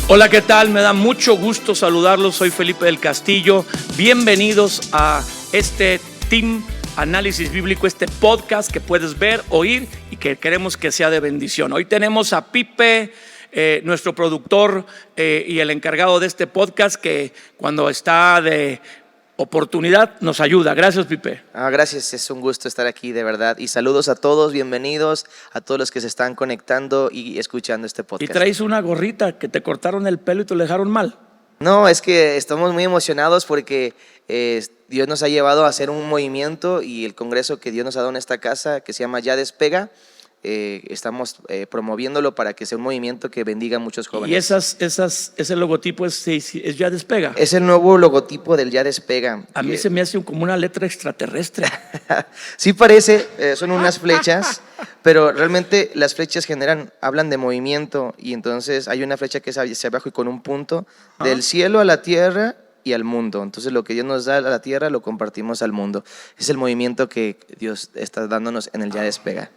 Hola, ¿qué tal? Me da mucho gusto saludarlos. Soy Felipe del Castillo. Bienvenidos a este Team Análisis Bíblico, este podcast que puedes ver, oír y que queremos que sea de bendición. Hoy tenemos a Pipe, nuestro productor y el encargado de este podcast, que cuando está de oportunidad nos ayuda. Gracias, Pipe. Gracias, es un gusto estar aquí, de verdad. Y saludos a todos, bienvenidos a todos los que se están conectando y escuchando este podcast. Y traes una gorrita que te cortaron el pelo y te lo dejaron mal. No, es que estamos muy emocionados porque Dios nos ha llevado a hacer un movimiento, y el congreso que Dios nos ha dado en esta casa, que se llama Ya Despega, estamos promoviéndolo para que sea un movimiento que bendiga a muchos jóvenes. Y ese logotipo es Ya Despega. Es el nuevo logotipo del Ya Despega. A mí se me hace como una letra extraterrestre. Sí parece, son unas flechas, pero realmente las flechas hablan de movimiento, y entonces hay una flecha que es hacia abajo y con un punto, del cielo a la tierra y al mundo. Entonces lo que Dios nos da a la tierra lo compartimos al mundo. Es el movimiento que Dios está dándonos en el Ya Despega.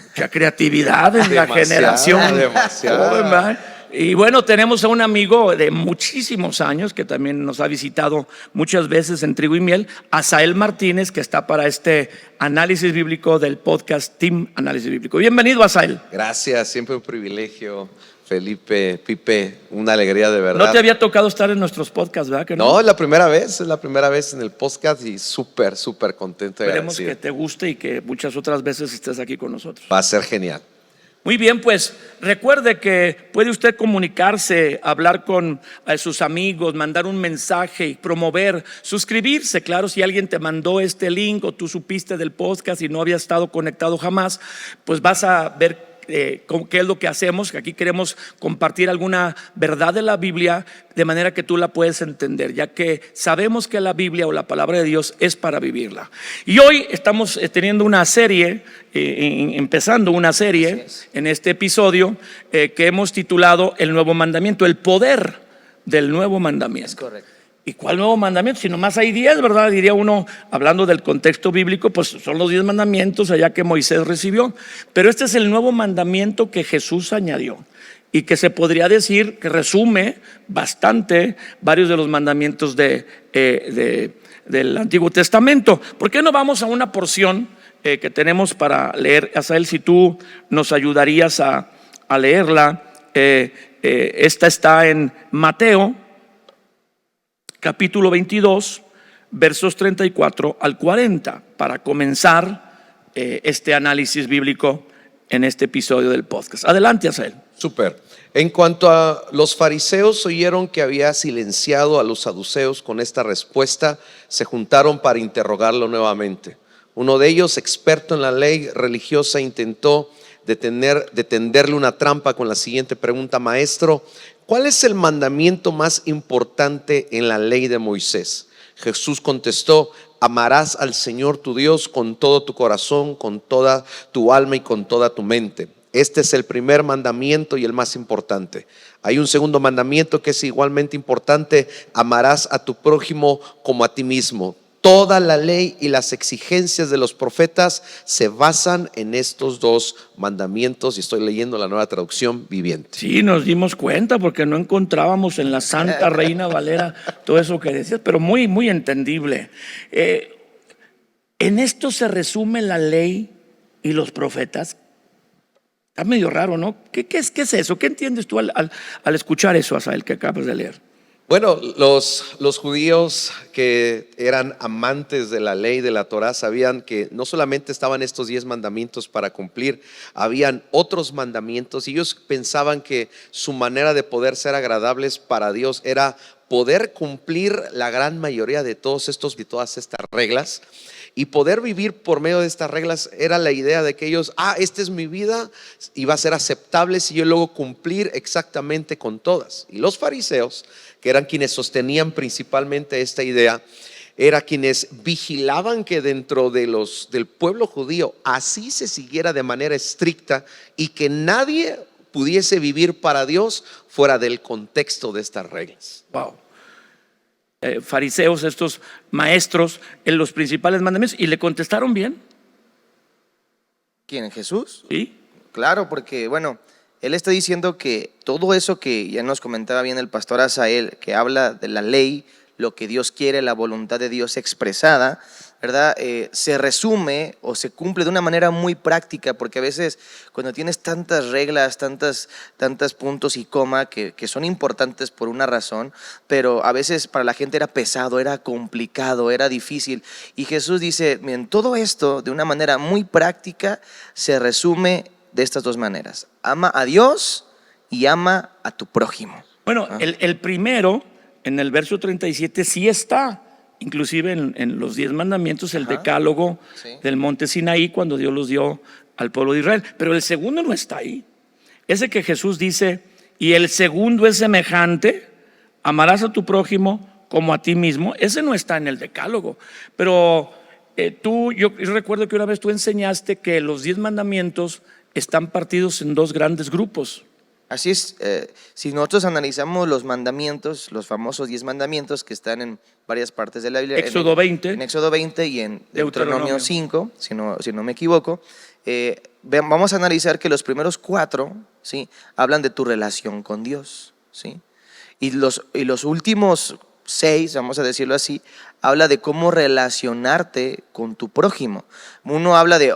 Mucha creatividad en la generación. Demasiado. Y bueno, tenemos a un amigo de muchísimos años que también nos ha visitado muchas veces en Trigo y Miel, Asael Martínez, que está para este análisis bíblico del podcast Team Análisis Bíblico. Bienvenido, Asael. Gracias, siempre un privilegio, Felipe, Pipe, una alegría de verdad. No te había tocado estar en nuestros podcasts, ¿verdad? ¿Que no? No, es la primera vez en el podcast y súper contento. Esperemos que te guste y que muchas otras veces estés aquí con nosotros. Va a ser genial. Muy bien, pues recuerde que puede usted comunicarse, hablar con sus amigos, mandar un mensaje y promover, suscribirse. Claro, si alguien te mandó este link o tú supiste del podcast y no había estado conectado jamás, pues vas a ver qué es lo que hacemos, que aquí queremos compartir alguna verdad de la Biblia de manera que tú la puedes entender, ya que sabemos que la Biblia o la palabra de Dios es para vivirla. Y hoy estamos teniendo una serie, empezando una serie en este episodio que hemos titulado El Nuevo Mandamiento, el poder del Nuevo Mandamiento. Es correcto. ¿Y cuál nuevo mandamiento? Si nomás hay 10, ¿verdad? Diría uno, hablando del contexto bíblico, pues son los 10 mandamientos allá que Moisés recibió. Pero este es el nuevo mandamiento que Jesús añadió y que se podría decir que resume bastante varios de los mandamientos del Antiguo Testamento. ¿Por qué no vamos a una porción que tenemos para leer? Asael, si tú nos ayudarías a leerla. Esta está en Mateo capítulo 22, versos 34 al 40, para comenzar este análisis bíblico en este episodio del podcast. Adelante, Asael. Súper. En cuanto a los fariseos, oyeron que había silenciado a los saduceos con esta respuesta, se juntaron para interrogarlo nuevamente. Uno de ellos, experto en la ley religiosa, intentó tenderle una trampa con la siguiente pregunta: Maestro, ¿cuál es el mandamiento más importante en la ley de Moisés? Jesús contestó: amarás al Señor tu Dios con todo tu corazón, con toda tu alma y con toda tu mente. Este es el primer mandamiento y el más importante. Hay un segundo mandamiento que es igualmente importante: amarás a tu prójimo como a ti mismo. Toda la ley y las exigencias de los profetas se basan en estos dos mandamientos, y estoy leyendo la Nueva Traducción Viviente. Sí, nos dimos cuenta porque no encontrábamos en la Santa Reina Valera todo eso que decías, pero muy, muy entendible. En esto se resume la ley y los profetas. Está medio raro, ¿no? ¿Qué es eso? ¿Qué entiendes tú al escuchar eso, Asael, que acabas de leer? Bueno, los judíos que eran amantes de la ley de la Torá sabían que no solamente estaban estos 10 mandamientos para cumplir, habían otros mandamientos, y ellos pensaban que su manera de poder ser agradables para Dios era poder cumplir la gran mayoría de todas estas reglas, y poder vivir por medio de estas reglas. Era la idea de que ellos, esta es mi vida y va a ser aceptable si yo logro cumplir exactamente con todas. Y los fariseos, que eran quienes sostenían principalmente esta idea, eran quienes vigilaban que dentro del pueblo judío así se siguiera de manera estricta y que nadie pudiese vivir para Dios fuera del contexto de estas reglas. Wow. Fariseos, estos maestros en los principales mandamientos, y le contestaron bien. ¿Quién? ¿Jesús? Sí. Claro, porque bueno, Él está diciendo que todo eso que ya nos comentaba bien el pastor Asael, que habla de la ley, lo que Dios quiere, la voluntad de Dios expresada, ¿verdad? Se resume o se cumple de una manera muy práctica, porque a veces cuando tienes tantas reglas, tantas puntos y coma que son importantes por una razón, pero a veces para la gente era pesado, era complicado, era difícil. Y Jesús dice, miren, todo esto de una manera muy práctica se resume de estas dos maneras: ama a Dios y ama a tu prójimo. Bueno, el primero, en el verso 37, sí está, inclusive en los 10 mandamientos, el decálogo del monte Sinaí, cuando Dios los dio al pueblo de Israel. Pero el segundo no está ahí. Ese que Jesús dice, y el segundo es semejante, amarás a tu prójimo como a ti mismo, ese no está en el decálogo. Pero yo recuerdo que una vez tú enseñaste que los 10 mandamientos están partidos en 2 grandes grupos. Así es, si nosotros analizamos los mandamientos, los famosos 10 mandamientos que están en varias partes de la Biblia, Éxodo 20, en Éxodo 20 y en Deuteronomio 5, si no me equivoco, vamos a analizar que los primeros 4, ¿sí?, hablan de tu relación con Dios, ¿sí? Y los últimos 6, vamos a decirlo así, habla de cómo relacionarte con tu prójimo. Uno habla de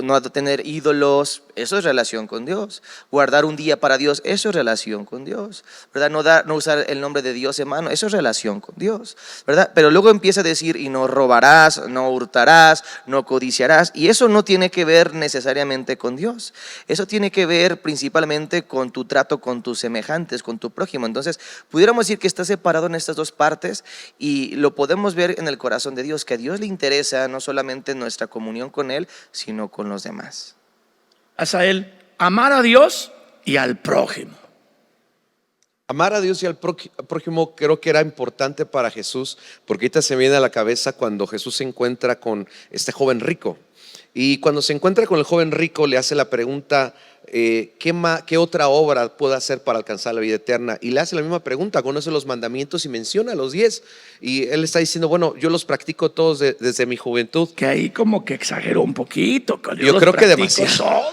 no tener ídolos, eso es relación con Dios. Guardar un día para Dios, eso es relación con Dios, ¿verdad? No usar el nombre de Dios en mano, eso es relación con Dios, ¿verdad? Pero luego empieza a decir, y no robarás, no hurtarás, no codiciarás, y eso no tiene que ver necesariamente con Dios. Eso tiene que ver principalmente con tu trato con tus semejantes, con tu prójimo. Entonces, pudiéramos decir que está separado en estas dos partes, y lo podemos ver en el corazón de Dios, que a Dios le interesa no solamente nuestra comunión con Él, sino con los demás. Asael, amar a Dios y al prójimo. Amar a Dios y al prójimo creo que era importante para Jesús, porque ahorita se me viene a la cabeza cuando Jesús se encuentra con este joven rico. Y cuando se encuentra con el joven rico le hace la pregunta, ¿qué otra obra puedo hacer para alcanzar la vida eterna? Y le hace la misma pregunta, conoce los mandamientos y menciona los 10. Y él está diciendo, bueno, yo los practico todos desde mi juventud. Que ahí como que exageró un poquito. Yo creo que demasiado.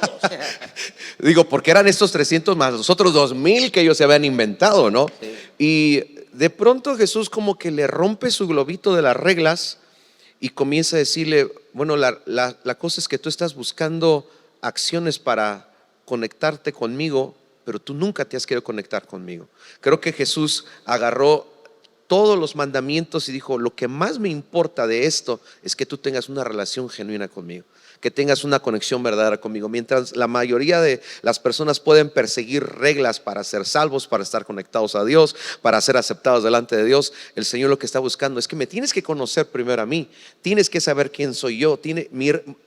Digo, porque eran estos 300 más los otros 2000 que ellos se habían inventado, ¿no? Sí. Y de pronto Jesús como que le rompe su globito de las reglas y comienza a decirle, bueno, la cosa es que tú estás buscando acciones para conectarte conmigo, pero tú nunca te has querido conectar conmigo. Creo que Jesús agarró todos los mandamientos y dijo, lo que más me importa de esto es que tú tengas una relación genuina conmigo, que tengas una conexión verdadera conmigo. Mientras la mayoría de las personas pueden perseguir reglas para ser salvos, para estar conectados a Dios, para ser aceptados delante de Dios, el Señor lo que está buscando es que me tienes que conocer primero a mí, tienes que saber quién soy yo,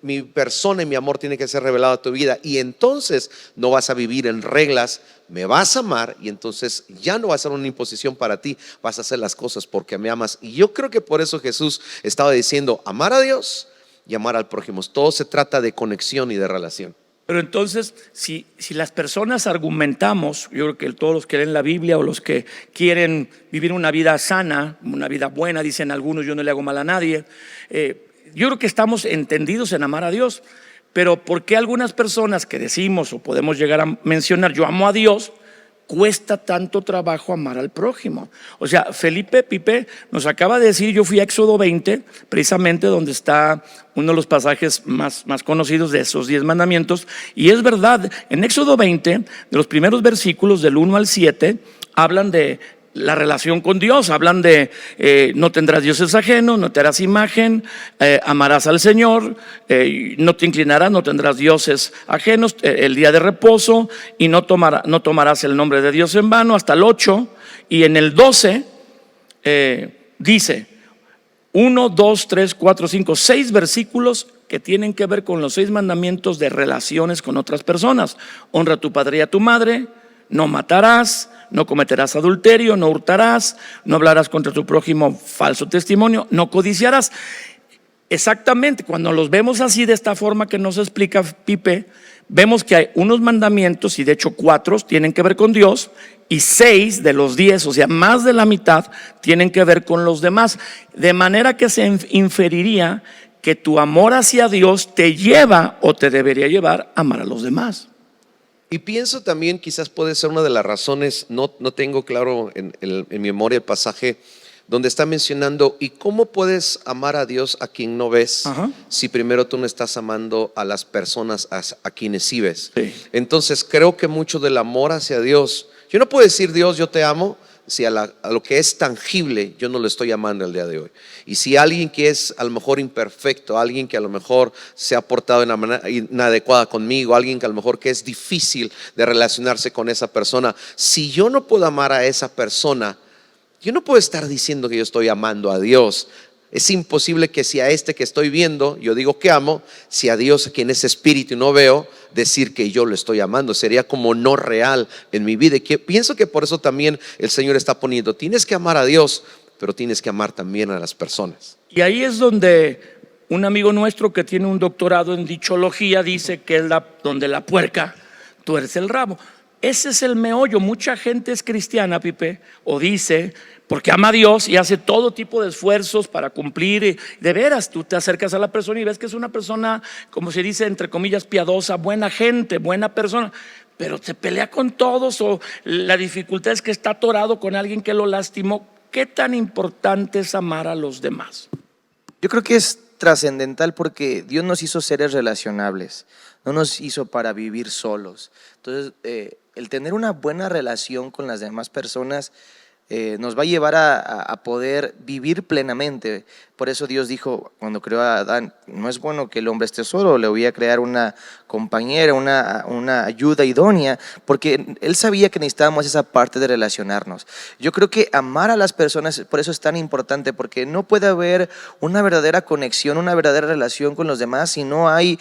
mi persona y mi amor tiene que ser revelado a tu vida, y entonces no vas a vivir en reglas, me vas a amar, y entonces ya no va a ser una imposición para ti, vas a hacer las cosas porque me amas. Y yo creo que por eso Jesús estaba diciendo, amar a Dios y amar al prójimo. Todo se trata de conexión y de relación. Pero entonces, si las personas argumentamos, yo creo que todos los que leen la Biblia o los que quieren vivir una vida sana, una vida buena, dicen algunos, yo no le hago mal a nadie, yo creo que estamos entendidos en amar a Dios. Pero ¿por qué algunas personas que decimos o podemos llegar a mencionar, yo amo a Dios, cuesta tanto trabajo amar al prójimo? O sea, Felipe Pipe nos acaba de decir, yo fui a Éxodo 20, precisamente donde está uno de los pasajes más conocidos de esos 10 mandamientos. Y es verdad, en Éxodo 20, de los primeros versículos del 1 al 7, hablan de la relación con Dios, hablan de no tendrás dioses ajenos, no te harás imagen, amarás al Señor, no te inclinarás, no tendrás dioses ajenos, el día de reposo, y no tomarás el nombre de Dios en vano, hasta el 8. Y en el 12 dice 1, 2, 3, 4, 5, 6 versículos que tienen que ver con los 6 mandamientos de relaciones con otras personas. Honra a tu padre y a tu madre, no matarás, no cometerás adulterio, no hurtarás, no hablarás contra tu prójimo falso testimonio, no codiciarás. Exactamente, cuando los vemos así, de esta forma que nos explica Pipe, vemos que hay unos mandamientos, y de hecho 4 tienen que ver con Dios, y 6 de los 10, o sea, más de la mitad, tienen que ver con los demás. De manera que se inferiría que tu amor hacia Dios te lleva o te debería llevar a amar a los demás. Y pienso también, quizás puede ser una de las razones, no tengo claro en mi memoria el pasaje donde está mencionando, ¿y cómo puedes amar a Dios a quien no ves si primero tú no estás amando a las personas a quienes sí ves? Sí. Entonces creo que mucho del amor hacia Dios, yo no puedo decir Dios yo te amo si a lo que es tangible yo no lo estoy amando el día de hoy. Y si alguien que es a lo mejor imperfecto, alguien que a lo mejor se ha portado de una manera inadecuada conmigo, alguien que a lo mejor que es difícil de relacionarse con esa persona, si yo no puedo amar a esa persona, yo no puedo estar diciendo que yo estoy amando a Dios. Es imposible que si a este que estoy viendo yo digo que amo, si a Dios, a quien es espíritu y no veo, decir que yo lo estoy amando, sería como no real en mi vida. Y pienso que por eso también el Señor está poniendo, tienes que amar a Dios, pero tienes que amar también a las personas. Y ahí es donde un amigo nuestro que tiene un doctorado en dichología dice que es donde la puerca tuerce el rabo. Ese es el meollo. Mucha gente es cristiana, Pipe, o dice, porque ama a Dios y hace todo tipo de esfuerzos para cumplir. Y de veras, tú te acercas a la persona y ves que es una persona, como se dice, entre comillas, piadosa, buena gente, buena persona, pero se pelea con todos, o la dificultad es que está atorado con alguien que lo lastimó. ¿Qué tan importante es amar a los demás? Yo creo que es trascendental porque Dios nos hizo seres relacionables, no nos hizo para vivir solos. Entonces, el tener una buena relación con las demás personas nos va a llevar a poder vivir plenamente. Por eso Dios dijo, cuando creó a Adán, no es bueno que el hombre esté solo, le voy a crear una compañera, una ayuda idónea, porque Él sabía que necesitábamos esa parte de relacionarnos. Yo creo que amar a las personas, por eso es tan importante, porque no puede haber una verdadera conexión, una verdadera relación con los demás si no hay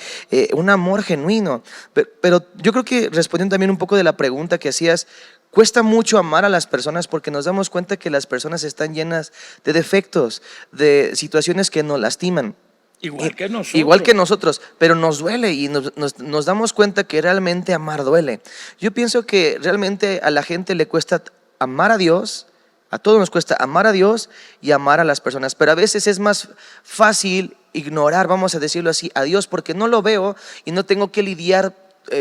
un amor genuino. Pero yo creo que respondiendo también un poco de la pregunta que hacías, cuesta mucho amar a las personas porque nos damos cuenta que las personas están llenas de defectos, de situaciones que nos lastiman. Igual que nosotros. Igual que nosotros, pero nos duele y nos damos cuenta que realmente amar duele. Yo pienso que realmente a la gente le cuesta amar a Dios, a todos nos cuesta amar a Dios y amar a las personas, pero a veces es más fácil ignorar, vamos a decirlo así, a Dios porque no lo veo y no tengo que lidiar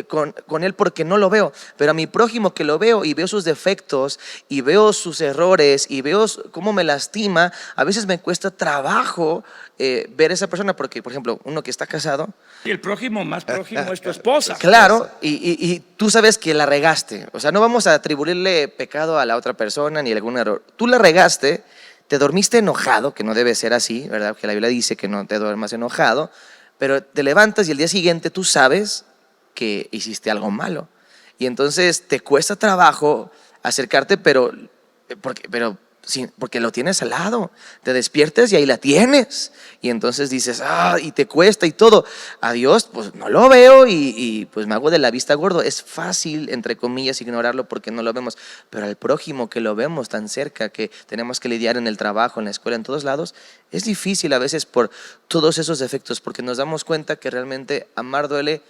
con él porque no lo veo, pero a mi prójimo que lo veo y veo sus defectos y veo sus errores y veo cómo me lastima, a veces me cuesta trabajo ver a esa persona porque, por ejemplo, uno que está casado, y el prójimo más prójimo es tu esposa. claro, y tú sabes que la regaste, o sea, no vamos a atribuirle pecado a la otra persona ni algún error, tú la regaste, te dormiste enojado, que no debe ser así, ¿verdad? Que la Biblia dice que no te duermas enojado, pero te levantas y el día siguiente tú sabes que hiciste algo malo y entonces te cuesta trabajo acercarte, pero porque lo tienes al lado, te despiertas y ahí la tienes y entonces dices, y te cuesta y todo. A Dios pues no lo veo y pues me hago de la vista gordo. Es fácil, entre comillas, ignorarlo porque no lo vemos, pero al prójimo que lo vemos tan cerca, que tenemos que lidiar en el trabajo, en la escuela, en todos lados, es difícil a veces por todos esos defectos, porque nos damos cuenta que realmente amar duele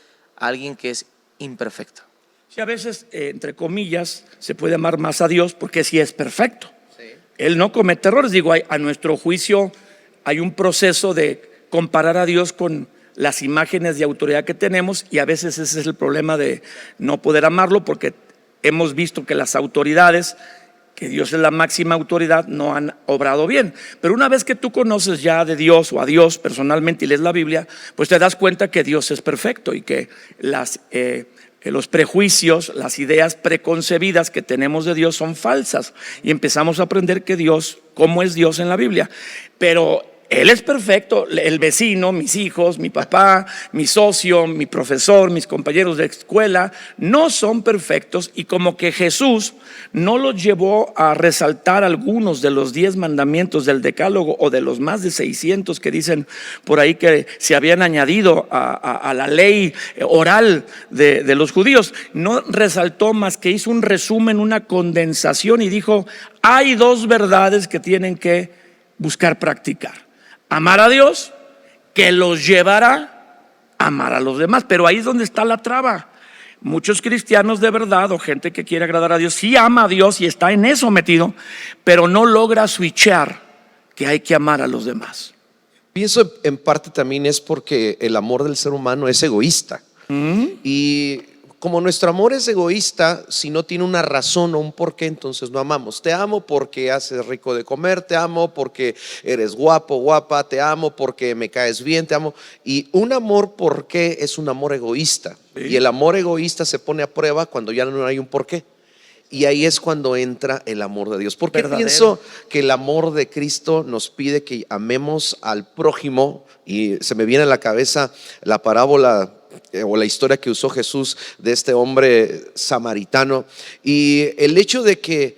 a alguien que es imperfecto. Sí, a veces, entre comillas, se puede amar más a Dios porque sí es perfecto. Sí. Él no comete errores. Digo, a nuestro juicio hay un proceso de comparar a Dios con las imágenes de autoridad que tenemos y a veces ese es el problema de no poder amarlo porque hemos visto que las autoridades, que Dios es la máxima autoridad, no han obrado bien. Pero una vez que tú conoces ya de Dios o a Dios personalmente y lees la Biblia, pues te das cuenta que Dios es perfecto y que los prejuicios, las ideas preconcebidas que tenemos de Dios son falsas y empezamos a aprender que Dios, cómo es Dios en la Biblia. Pero Él es perfecto, el vecino, mis hijos, mi papá, mi socio, mi profesor, mis compañeros de escuela no son perfectos y como que Jesús no los llevó a resaltar algunos de los 10 mandamientos del decálogo o de los más de 600 que dicen por ahí que se habían añadido a la ley oral de los judíos. No resaltó más que hizo un resumen, una condensación y dijo, hay 2 verdades que tienen que buscar practicar. Amar a Dios, que los llevará a amar a los demás. Pero ahí es donde está la traba. Muchos cristianos de verdad o gente que quiere agradar a Dios, sí ama a Dios y está en eso metido, pero no logra switchar que hay que amar a los demás. Pienso en parte también es porque el amor del ser humano es egoísta. Y como nuestro amor es egoísta, si no tiene una razón o un porqué, entonces no amamos. Te amo porque haces rico de comer, te amo porque eres guapo, guapa, te amo porque me caes bien, te amo. Y un amor porqué es un amor egoísta. Sí. Y el amor egoísta se pone a prueba cuando ya no hay un porqué. Y ahí es cuando entra el amor de Dios. Porque Verdadero. pienso que el amor de Cristo nos pide que amemos al prójimo. Y se me viene a la cabeza la parábola o la historia que usó Jesús de este hombre samaritano. Y el hecho de que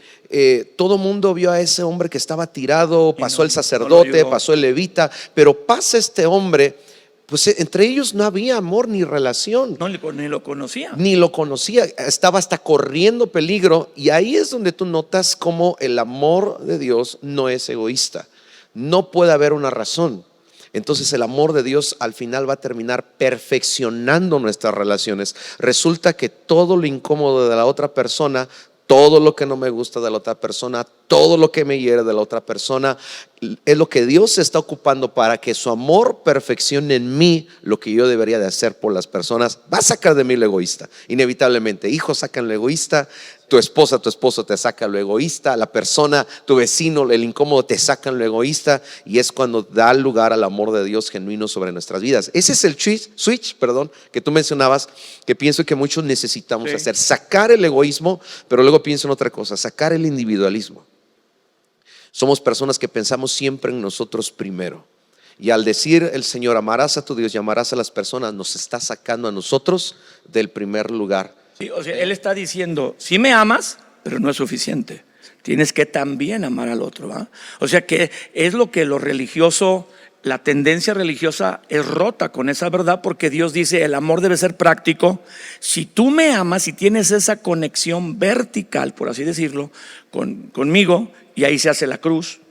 todo mundo vio a ese hombre que estaba tirado, pasó el sacerdote, pasó el levita, pero pasa este hombre. Pues entre ellos no había amor ni relación. No, ni lo conocía. Ni lo conocía, estaba hasta corriendo peligro. Y ahí es donde tú notas cómo el amor de Dios no es egoísta. No puede haber una razón. Entonces el amor de Dios al final va a terminar perfeccionando nuestras relaciones. Resulta que todo lo incómodo de la otra persona, todo lo que no me gusta de la otra persona, todo lo que me hiere de la otra persona, es lo que Dios se está ocupando para que su amor perfeccione en mí lo que yo debería de hacer por las personas. Va a sacar de mí lo egoísta, inevitablemente. Hijos sacan lo egoísta, tu esposa, tu esposo te saca lo egoísta, la persona, tu vecino, el incómodo te sacan lo egoísta, y es cuando da lugar al amor de Dios genuino sobre nuestras vidas. Ese es el switch, que tú mencionabas, que pienso que muchos necesitamos hacer, sacar el egoísmo, pero luego pienso en otra cosa, sacar el individualismo. Somos personas que pensamos siempre en nosotros primero. Y al decir el Señor, amarás a tu Dios y amarás a las personas, nos está sacando a nosotros del primer lugar. Sí, o sea, Él está diciendo, sí me amas, pero no es suficiente. Tienes que también amar al otro, ¿va? O sea que es lo que lo religioso, la tendencia religiosa es rota con esa verdad, porque Dios dice, el amor debe ser práctico. Si tú me amas y tienes esa conexión vertical, por así decirlo, conmigo, y ahí se hace la cruz.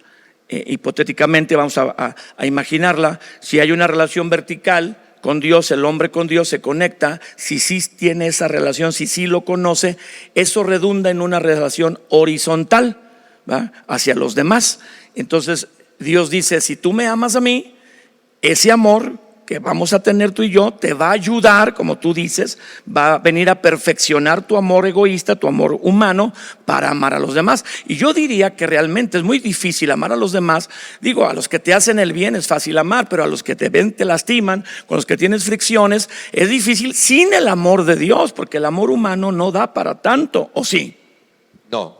Hipotéticamente vamos a imaginarla, si hay una relación vertical con Dios, el hombre con Dios se conecta, si sí tiene esa relación, si sí lo conoce, eso redunda en una relación horizontal, ¿va? Hacia los demás. Entonces Dios dice, si tú me amas a mí, ese amor que vamos a tener tú y yo te va a ayudar, como tú dices, va a venir a perfeccionar tu amor egoísta, tu amor humano, para amar a los demás. Y yo diría que realmente es muy difícil amar a los demás. Digo, a los que te hacen el bien es fácil amar, pero a los que te ven, te lastiman, con los que tienes fricciones, es difícil sin el amor de Dios, porque el amor humano no da para tanto, ¿o sí? No,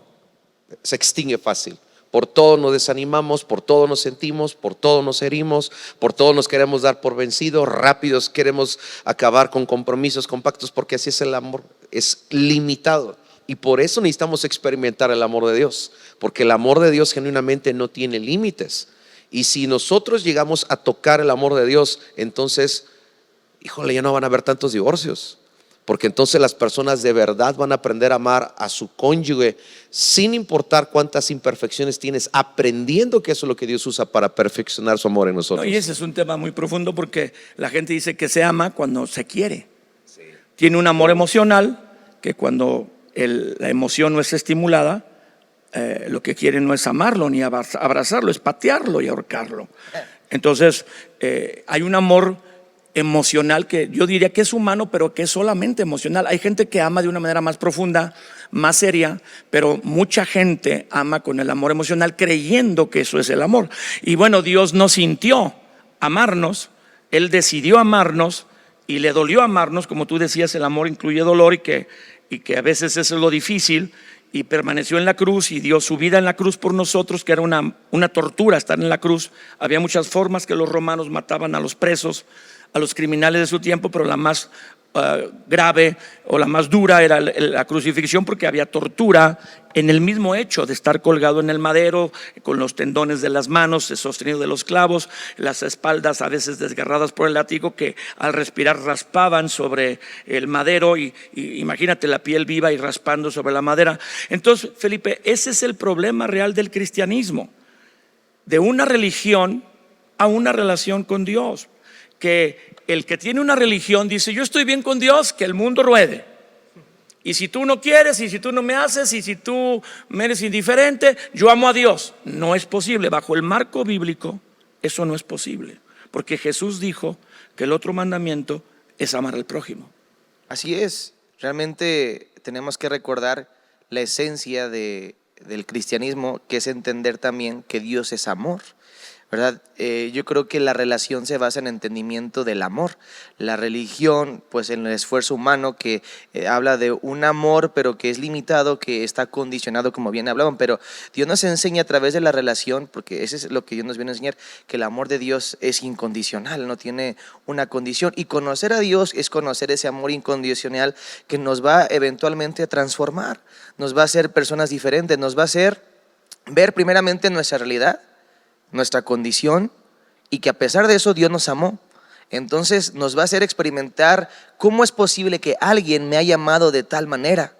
se extingue fácil. Por todo nos desanimamos, por todo nos sentimos, por todo nos herimos, por todo nos queremos dar por vencidos, rápidos queremos acabar con compromisos, con pactos, porque así es el amor, es limitado. Y por eso necesitamos experimentar el amor de Dios, porque el amor de Dios genuinamente no tiene límites. Y si nosotros llegamos a tocar el amor de Dios, entonces, híjole, ya no van a haber tantos divorcios. Porque entonces las personas de verdad van a aprender a amar a su cónyuge sin importar cuántas imperfecciones tienes, aprendiendo que eso es lo que Dios usa para perfeccionar su amor en nosotros. No, y ese es un tema muy profundo, porque la gente dice que se ama cuando se quiere. Sí. Tiene un amor emocional que cuando la emoción no es estimulada, lo que quiere no es amarlo ni abrazarlo, es patearlo y ahorcarlo. Entonces hay un amor emocional que yo diría que es humano, pero que es solamente emocional. Hay gente que ama de una manera más profunda, más seria, pero mucha gente ama con el amor emocional creyendo que eso es el amor. Y bueno, Dios no sintió amarnos, Él decidió amarnos y le dolió amarnos. Como tú decías, el amor incluye dolor, y que a veces eso es lo difícil, y permaneció en la cruz y dio su vida en la cruz por nosotros, que era una tortura estar en la cruz. Había muchas formas que los romanos mataban a los presos, a los criminales de su tiempo, pero la más grave o la más dura era la crucifixión, porque había tortura en el mismo hecho de estar colgado en el madero, con los tendones de las manos sostenido de los clavos, las espaldas a veces desgarradas por el látigo, que al respirar raspaban sobre el madero, y imagínate la piel viva y raspando sobre la madera. Entonces, Felipe, ese es el problema real del cristianismo, de una religión a una relación con Dios. Que el que tiene una religión dice, yo estoy bien con Dios, que el mundo ruede. Y si tú no quieres, y si tú no me haces, y si tú me eres indiferente, yo amo a Dios. No es posible. Bajo el marco bíblico, eso no es posible, porque Jesús dijo que el otro mandamiento es amar al prójimo. Así es. Realmente tenemos que recordar la esencia del cristianismo, que es entender también que Dios es amor, ¿verdad? Yo creo que la relación se basa en entendimiento del amor. La religión, pues en el esfuerzo humano que habla de un amor, pero que es limitado, que está condicionado, como bien hablaban. Pero Dios nos enseña a través de la relación, porque eso es lo que Dios nos viene a enseñar, que el amor de Dios es incondicional, no tiene una condición. Y conocer a Dios es conocer ese amor incondicional que nos va eventualmente a transformar, nos va a hacer personas diferentes, nos va a hacer ver primeramente nuestra realidad, nuestra condición, y que a pesar de eso Dios nos amó. Entonces nos va a hacer experimentar cómo es posible que alguien me haya amado de tal manera.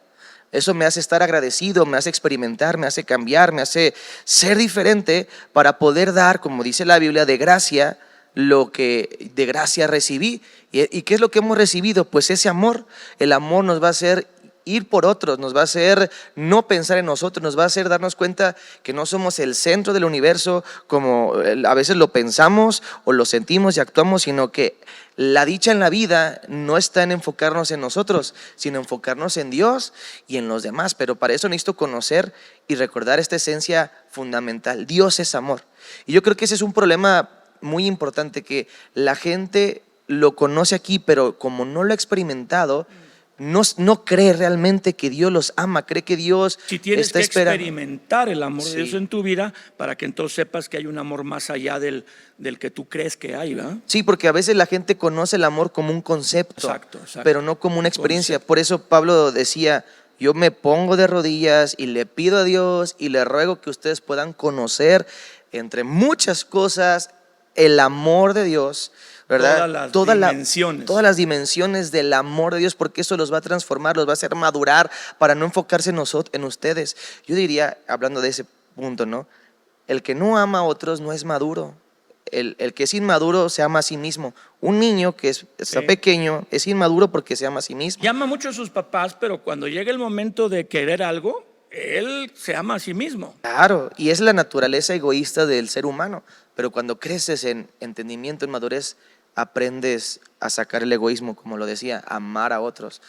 Eso me hace estar agradecido, me hace experimentar, me hace cambiar, me hace ser diferente para poder dar, como dice la Biblia, de gracia lo que de gracia recibí. ¿Y qué es lo que hemos recibido? Pues ese amor. El amor nos va a hacer ir por otros, nos va a hacer no pensar en nosotros, nos va a hacer darnos cuenta que no somos el centro del universo como a veces lo pensamos o lo sentimos y actuamos, sino que la dicha en la vida no está en enfocarnos en nosotros, sino enfocarnos en Dios y en los demás. Pero para eso necesito conocer y recordar esta esencia fundamental: Dios es amor. Y yo creo que ese es un problema muy importante, que la gente lo conoce aquí, pero como no lo ha experimentado, no cree realmente que Dios los ama, cree que Dios Si tienes está que esperando. experimentar el amor de Sí. Dios en tu vida para que entonces sepas que hay un amor más allá del que tú crees que hay, ¿verdad? Sí, porque a veces la gente conoce el amor como un concepto, Exacto, exacto. pero no como una experiencia. Concepto. Por eso Pablo decía: yo me pongo de rodillas y le pido a Dios y le ruego que ustedes puedan conocer, entre muchas cosas, el amor de Dios, ¿verdad? Todas las dimensiones del amor de Dios, porque eso los va a transformar, los va a hacer madurar para no enfocarse en ustedes. Yo diría, hablando de ese punto, ¿no? El que no ama a otros no es maduro. El que es inmaduro se ama a sí mismo. Un niño que está Sí. pequeño es inmaduro porque se ama a sí mismo. Llama mucho a sus papás, pero cuando llega el momento de querer algo, él se ama a sí mismo. Claro, y es la naturaleza egoísta del ser humano. Pero cuando creces en entendimiento, en madurez, aprendes a sacar el egoísmo, como lo decía, amar a otros.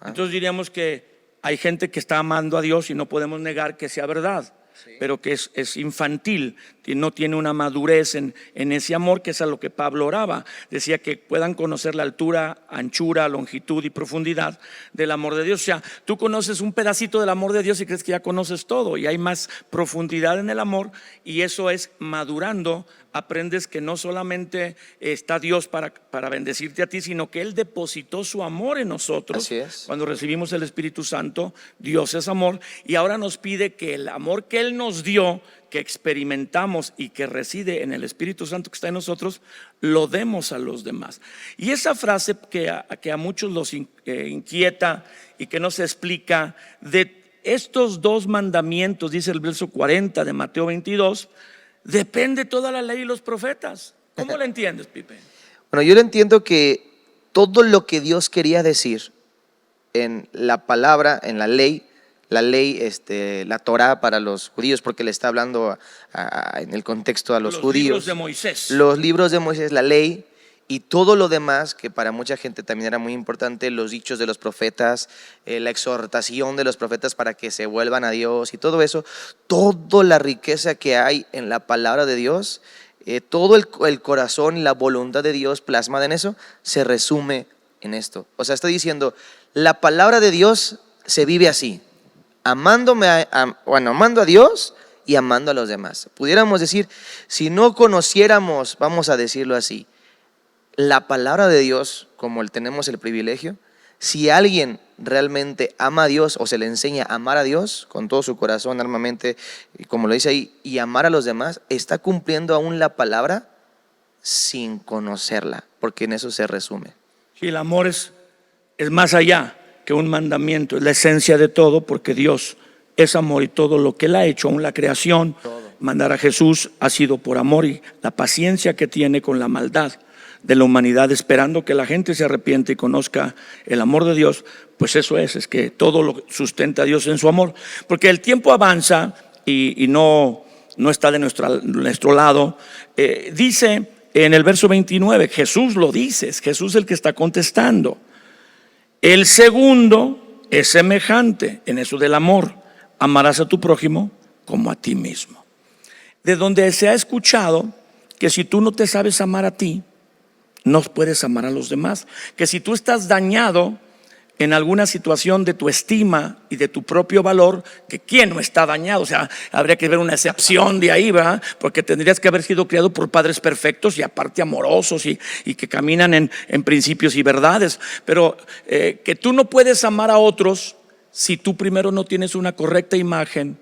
Entonces diríamos que hay gente que está amando a Dios y no podemos negar que sea verdad, pero que es infantil, que no tiene una madurez en ese amor, que es a lo que Pablo oraba. Decía que puedan conocer la altura, anchura, longitud y profundidad del amor de Dios. O sea, tú conoces un pedacito del amor de Dios y crees que ya conoces todo, y hay más profundidad en el amor, y eso es madurando. Aprendes que no solamente está Dios para bendecirte a ti, sino que Él depositó su amor en nosotros. Así es. Cuando recibimos el Espíritu Santo, Dios es amor, y ahora nos pide que el amor que Él nos dio, que experimentamos y que reside en el Espíritu Santo que está en nosotros, lo demos a los demás. Y esa frase que a muchos los inquieta y que no se explica, de estos dos mandamientos, dice el verso 40 de Mateo 22, depende toda la ley y los profetas. ¿Cómo lo entiendes, Pipe? Bueno, yo lo entiendo que todo lo que Dios quería decir en la palabra, en la ley, la Torá para los judíos, porque le está hablando en el contexto a los judíos. Los libros de Moisés. Los libros de Moisés, la ley y todo lo demás, que para mucha gente también era muy importante, los dichos de los profetas, la exhortación de los profetas para que se vuelvan a Dios y todo eso, toda la riqueza que hay en la palabra de Dios, todo el corazón y la voluntad de Dios plasmada en eso, se resume en esto. O sea, está diciendo, la palabra de Dios se vive así: amando a Dios y amando a los demás. Pudiéramos decir, si no conociéramos, vamos a decirlo así, la palabra de Dios, como tenemos el privilegio, si alguien realmente ama a Dios o se le enseña a amar a Dios con todo su corazón, alma, mente, como lo dice ahí, y amar a los demás, está cumpliendo aún la palabra sin conocerla, porque en eso se resume. Sí, el amor es más allá que un mandamiento, es la esencia de todo, porque Dios es amor y todo lo que Él ha hecho, aún la creación, mandar a Jesús ha sido por amor, y la paciencia que tiene con la maldad de la humanidad, esperando que la gente se arrepiente y conozca el amor de Dios, pues eso es que todo lo sustenta a Dios en su amor, porque el tiempo avanza y no está de nuestro lado. Dice en el verso 29, Jesús lo dice, es Jesús el que está contestando. El segundo es semejante en eso del amor. Amarás a tu prójimo como a ti mismo. De donde se ha escuchado que si tú no te sabes amar a ti, no puedes amar a los demás. Que si tú estás dañado en alguna situación de tu estima y de tu propio valor, que quién no está dañado, o sea, habría que ver una excepción de ahí, ¿verdad? Porque tendrías que haber sido criado por padres perfectos y aparte amorosos y que caminan en principios y verdades, pero que tú no puedes amar a otros si tú primero no tienes una correcta imagen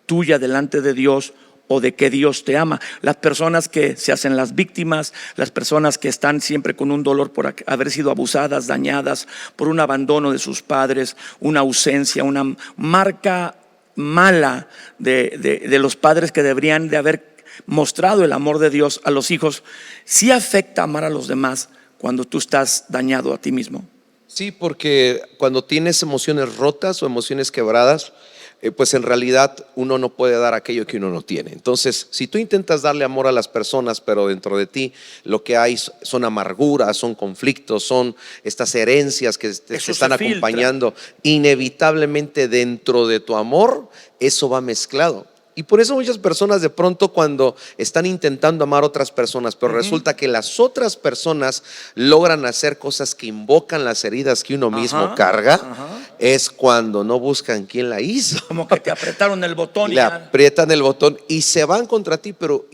tuya delante de Dios, o de que Dios te ama. Las personas que se hacen las víctimas, las personas que están siempre con un dolor por haber sido abusadas, dañadas, por un abandono de sus padres, una ausencia, una marca mala de los padres que deberían de haber mostrado el amor de Dios a los hijos. Sí afecta amar a los demás cuando tú estás dañado a ti mismo. Sí, porque cuando tienes emociones rotas o emociones quebradas, pues en realidad uno no puede dar aquello que uno no tiene. Entonces, si tú intentas darle amor a las personas, pero dentro de ti lo que hay son amarguras, son conflictos, son estas herencias que te están acompañando, inevitablemente dentro de tu amor, eso va mezclado. Y por eso muchas personas de pronto cuando están intentando amar a otras personas, pero resulta que las otras personas logran hacer cosas que invocan las heridas que uno mismo carga, es cuando no buscan quién la hizo. Como que te apretaron el botón y le aprietan el botón y se van contra ti, pero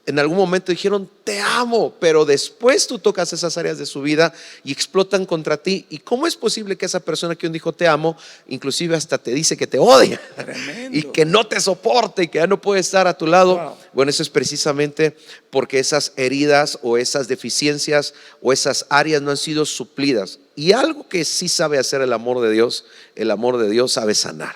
en algún momento dijeron te amo, pero después tú tocas esas áreas de su vida y explotan contra ti. ¿Y cómo es posible que esa persona que un dijo te amo, inclusive hasta te dice que te odia? Tremendo. Y que no te soporte y que ya no puede estar a tu lado? Wow. Bueno, eso es precisamente porque esas heridas o esas deficiencias o esas áreas no han sido suplidas. Y algo que sí sabe hacer el amor de Dios sabe sanar.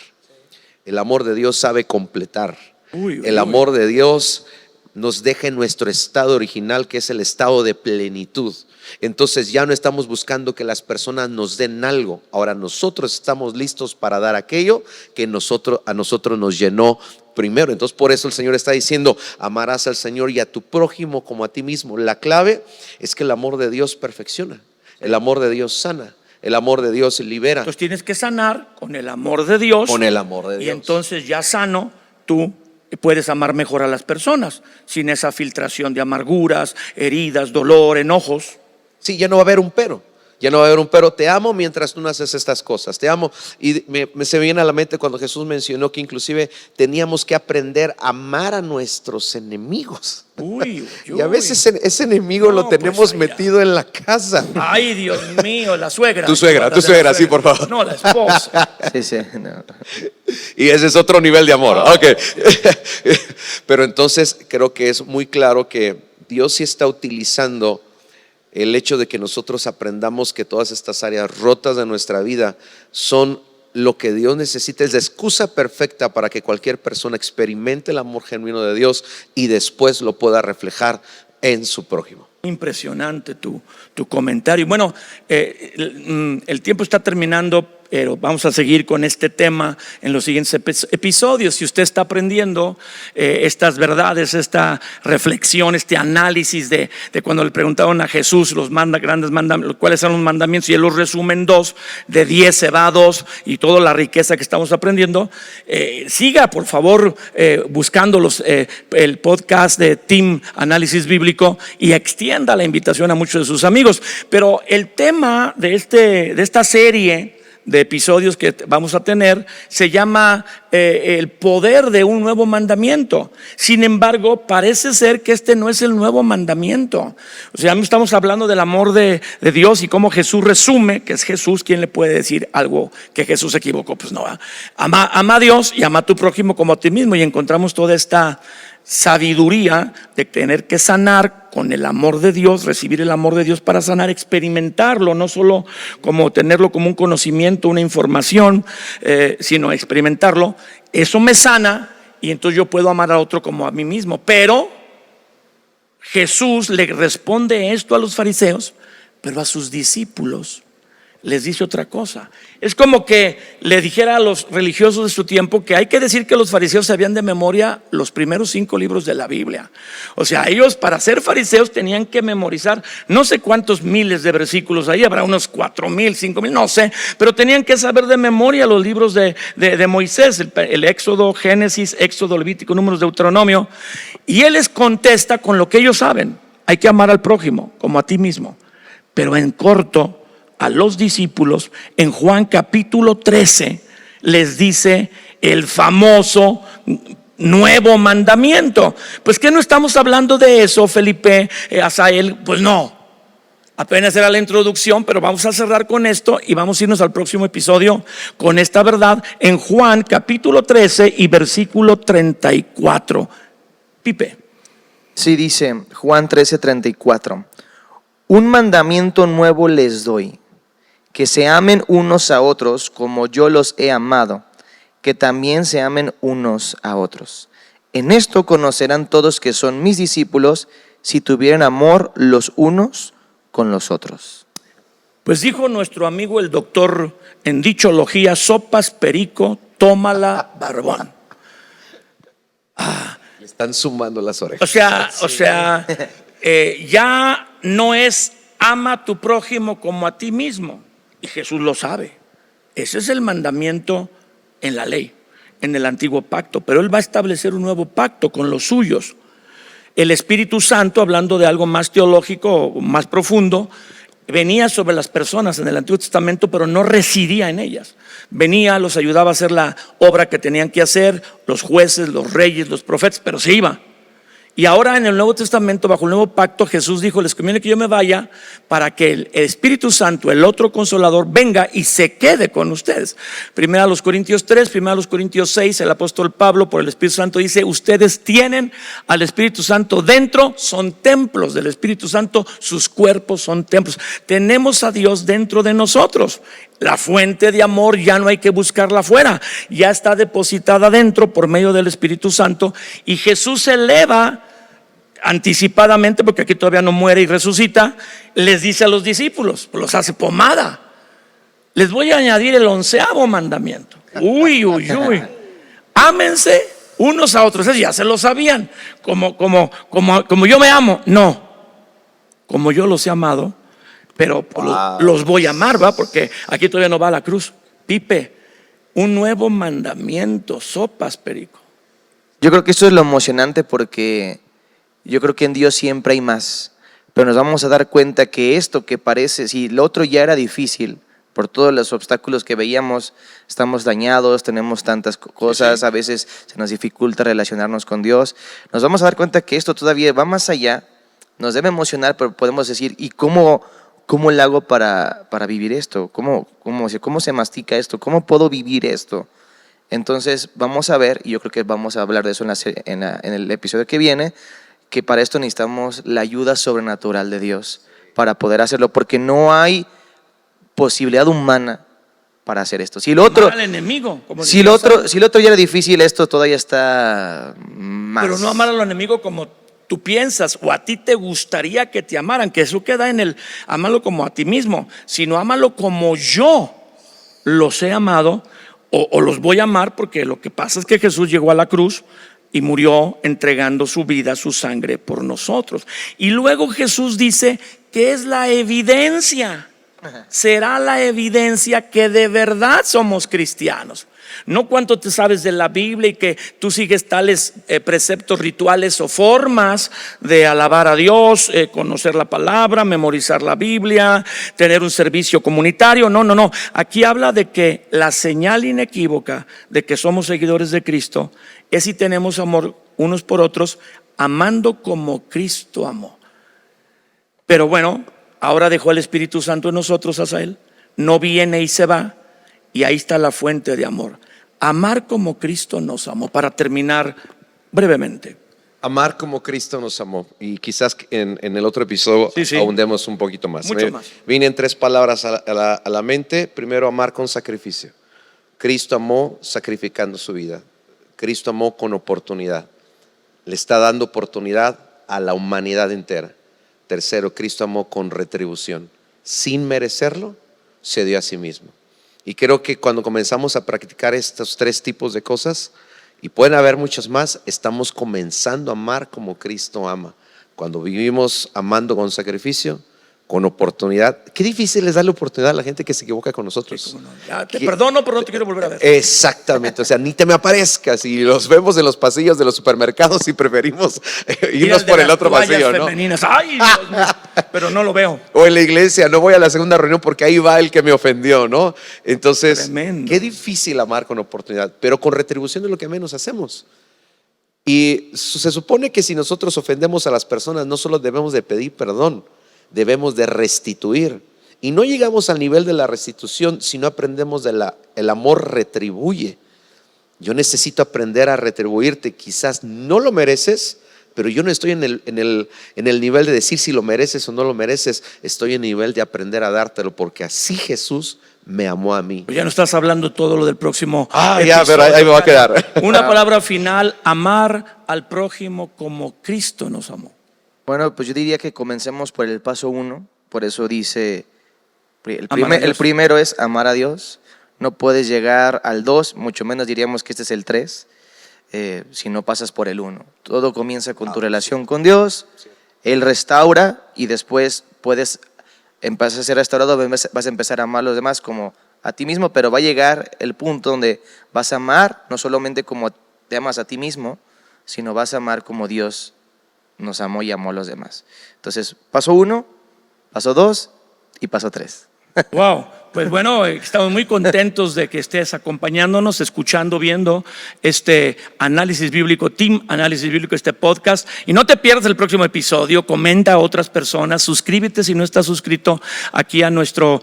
El amor de Dios sabe completar. El amor de Dios nos deja en nuestro estado original, que es el estado de plenitud. Entonces ya no estamos buscando que las personas nos den algo. Ahora nosotros estamos listos para dar aquello que a nosotros nos llenó primero. Entonces por eso el Señor está diciendo: amarás al Señor y a tu prójimo como a ti mismo. La clave es que el amor de Dios perfecciona, el amor de Dios sana, el amor de Dios libera. Entonces tienes que sanar con el amor de Dios. Con el amor de Dios. Y entonces ya sano, tú puedes amar mejor a las personas, sin esa filtración de amarguras, heridas, dolor, enojos. Sí, ya no va a haber un pero. Ya no va a haber un pero. Te amo mientras tú no haces estas cosas. Te amo. Y se viene a la mente cuando Jesús mencionó que inclusive teníamos que aprender a amar a nuestros enemigos. Y a veces ese enemigo lo tenemos pues metido en la casa. Ay, Dios mío, la suegra. Tu suegra, sí, por favor. No, la esposa. Sí, no. Y ese es otro nivel de amor. Okay. Pero entonces creo que es muy claro que Dios sí está utilizando el hecho de que nosotros aprendamos que todas estas áreas rotas de nuestra vida son lo que Dios necesita, es la excusa perfecta para que cualquier persona experimente el amor genuino de Dios y después lo pueda reflejar en su prójimo. Impresionante tu comentario. Bueno, el tiempo está terminando, pero vamos a seguir con este tema en los siguientes episodios. Si usted está aprendiendo estas verdades, esta reflexión, este análisis de cuando le preguntaron a Jesús los grandes mandamientos, cuáles son los mandamientos, y él los resume en 2, de 10 se va a 2, y toda la riqueza que estamos aprendiendo, siga por favor buscando el podcast de Team Análisis Bíblico y extienda la invitación a muchos de sus amigos. Pero el tema de esta serie de episodios que vamos a tener se llama el poder de un nuevo mandamiento. Sin embargo, parece ser que este no es el nuevo mandamiento. O sea, estamos hablando del amor de Dios y cómo Jesús resume, que es Jesús quien le puede decir algo que Jesús se equivocó. Pues no, ama a Dios y ama a tu prójimo como a ti mismo, y encontramos toda esta sabiduría de tener que sanar con el amor de Dios, recibir el amor de Dios para sanar, experimentarlo, no solo como tenerlo como un conocimiento, una información, sino experimentarlo. Eso me sana y entonces yo puedo amar a otro como a mí mismo. Pero Jesús le responde esto a los fariseos, pero a sus discípulos les dice otra cosa. Es como que le dijera a los religiosos de su tiempo que hay que decir que los fariseos sabían de memoria los primeros 5 libros de la Biblia. O sea, ellos para ser fariseos tenían que memorizar no sé cuántos miles de versículos, ahí habrá unos 4,000, 5,000, no sé, pero tenían que saber de memoria los libros de Moisés, el Éxodo, Génesis, Éxodo, Levítico, Números, Deuteronomio. Y él les contesta con lo que ellos saben. Hay que amar al prójimo como a ti mismo. Pero en corto, a los discípulos, en Juan capítulo 13, les dice el famoso nuevo mandamiento. Pues que no estamos hablando de eso, Felipe, Asael, pues no. Apenas era la introducción, pero vamos a cerrar con esto y vamos a irnos al próximo episodio con esta verdad en Juan capítulo 13 y versículo 34. Pipe. Sí, dice Juan 13:34. Un mandamiento nuevo les doy, que se amen unos a otros como yo los he amado, que también se amen unos a otros. En esto conocerán todos que son mis discípulos, si tuvieran amor los unos con los otros. Pues dijo nuestro amigo el doctor en dichología, sopas perico, tómala barbón. Le están sumando las orejas. O sea, ya no es ama a tu prójimo como a ti mismo. Y Jesús lo sabe. Ese es el mandamiento en la ley, en el antiguo pacto. Pero Él va a establecer un nuevo pacto con los suyos. El Espíritu Santo, hablando de algo más teológico, más profundo, venía sobre las personas en el Antiguo Testamento, pero no residía en ellas. Venía, los ayudaba a hacer la obra que tenían que hacer, los jueces, los reyes, los profetas, pero se iba. Y ahora en el Nuevo Testamento, bajo el nuevo pacto, Jesús dijo: les conviene que yo me vaya para que el Espíritu Santo, el otro consolador, venga y se quede con ustedes. Primera a los Corintios 3, primera a los Corintios 6, el apóstol Pablo por el Espíritu Santo dice: ustedes tienen al Espíritu Santo dentro, son templos del Espíritu Santo, sus cuerpos son templos. Tenemos a Dios dentro de nosotros. La fuente de amor ya no hay que buscarla afuera, ya está depositada dentro por medio del Espíritu Santo. Y Jesús se eleva anticipadamente, porque aquí todavía no muere y resucita. Les dice a los discípulos, los hace pomada: les voy a añadir el 11º mandamiento. Uy, uy, uy. Ámense unos a otros. Eso ya se lo sabían. Como yo me amo. No, como yo los he amado, pero los voy a amar, ¿va? Porque aquí todavía no va a la cruz. Pipe, un nuevo mandamiento, sopas perico. Yo creo que esto es lo emocionante, porque yo creo que en Dios siempre hay más, pero nos vamos a dar cuenta que esto que parece, si lo otro ya era difícil, por todos los obstáculos que veíamos, estamos dañados, tenemos tantas cosas, sí. A veces se nos dificulta relacionarnos con Dios, nos vamos a dar cuenta que esto todavía va más allá, nos debe emocionar, pero podemos decir: ¿y cómo le hago para vivir esto? ¿Cómo se mastica esto? ¿Cómo puedo vivir esto? Entonces vamos a ver, y yo creo que vamos a hablar de eso en el episodio que viene, que para esto necesitamos la ayuda sobrenatural de Dios para poder hacerlo, porque no hay posibilidad humana para hacer esto. Si lo otro, al enemigo, si lo otro ya era difícil, esto todavía está más. Pero no amar al enemigo como tú piensas o a ti te gustaría que te amaran, que eso queda en el amarlo como a ti mismo, sino amarlo como yo los he amado o los voy a amar, porque lo que pasa es que Jesús llegó a la cruz y murió entregando su vida, su sangre por nosotros. Y luego Jesús dice que es la evidencia, será la evidencia que de verdad somos cristianos. No cuánto te sabes de la Biblia y que tú sigues tales preceptos, rituales o formas de alabar a Dios, conocer la palabra, memorizar la Biblia, tener un servicio comunitario. No. Aquí habla de que la señal inequívoca de que somos seguidores de Cristo es si tenemos amor unos por otros, amando como Cristo amó. Pero bueno, ahora dejó el Espíritu Santo en nosotros, Asael, no viene y se va. Y ahí está la fuente de amor. Amar como Cristo nos amó. Para terminar brevemente. Amar como Cristo nos amó. Y quizás en el otro episodio sí. ahondemos un poquito más. Mucho más. Vienen 3 palabras a la mente. Primero, amar con sacrificio. Cristo amó sacrificando su vida. Cristo amó con oportunidad. Le está dando oportunidad a la humanidad entera. Tercero, Cristo amó con retribución. Sin merecerlo, se dio a sí mismo. Y creo que cuando comenzamos a practicar estos 3 tipos de cosas, y pueden haber muchas más, estamos comenzando a amar como Cristo ama. Cuando vivimos amando con sacrificio, con oportunidad. Qué difícil es darle oportunidad a la gente que se equivoca con nosotros. Sí, no. Ya te perdono, pero no te quiero volver a ver. Exactamente, o sea, ni te me aparezcas. Y los vemos en los pasillos de los supermercados y preferimos irnos por el otro pasillo, ¿no? Femeninas. Ay, Dios mío, pero no lo veo. O en la iglesia, no voy a la segunda reunión porque ahí va el que me ofendió, ¿no? Entonces, Tremendo. qué difícil amar con oportunidad, pero con retribución es lo que menos hacemos. Y se supone que si nosotros ofendemos a las personas, no solo debemos de pedir perdón, debemos de restituir. Y no llegamos al nivel de la restitución si no aprendemos el amor retribuye. Yo necesito aprender a retribuirte. Quizás no lo mereces, pero yo no estoy en el nivel de decir si lo mereces o no lo mereces. Estoy en el nivel de aprender a dártelo, porque así Jesús me amó a mí. Ya no estás hablando todo lo del próximo. Ya, pero ahí me va a quedar. Una palabra final: amar al prójimo como Cristo nos amó. Bueno, pues yo diría que comencemos por el paso 1. Por eso dice, Amar a Dios. el primero es amar a Dios. No puedes llegar al 2, mucho menos diríamos que este es el 3, si no pasas por el 1. Todo comienza con tu relación con Dios. Él restaura y después puedes empezar a ser restaurado, vas a empezar a amar a los demás como a ti mismo, pero va a llegar el punto donde vas a amar no solamente como te amas a ti mismo, sino vas a amar como Dios nos amó y amó a los demás. Entonces, paso 1, paso 2 y paso 3. Wow, pues bueno, estamos muy contentos de que estés acompañándonos, escuchando, viendo este análisis bíblico, Team Análisis Bíblico, este podcast. Y no te pierdas el próximo episodio, comenta a otras personas, suscríbete si no estás suscrito aquí a nuestro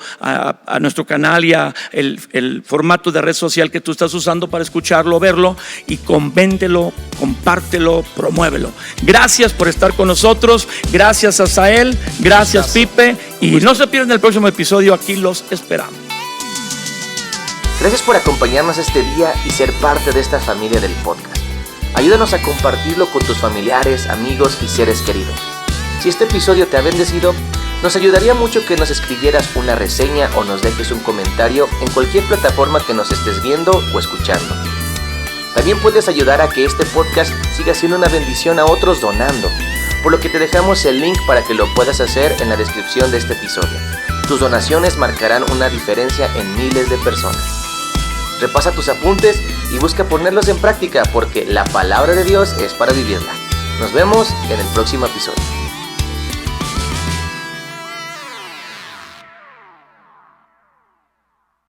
canal y a el formato de red social que tú estás usando para escucharlo, verlo, y coméntelo, compártelo, promuévelo. Gracias por estar con nosotros, gracias a Sael, gracias Pipe, y no se pierdan el próximo episodio, aquí los esperamos. Gracias por acompañarnos este día y ser parte de esta familia del podcast. Ayúdanos a compartirlo con tus familiares, amigos y seres queridos. Si este episodio te ha bendecido, nos ayudaría mucho que nos escribieras una reseña o nos dejes un comentario en cualquier plataforma que nos estés viendo o escuchando. También puedes ayudar a que este podcast siga siendo una bendición a otros donando, por lo que te dejamos el link para que lo puedas hacer en la descripción de este episodio. Tus donaciones marcarán una diferencia en miles de personas. Repasa tus apuntes y busca ponerlos en práctica, porque la palabra de Dios es para vivirla. Nos vemos en el próximo episodio.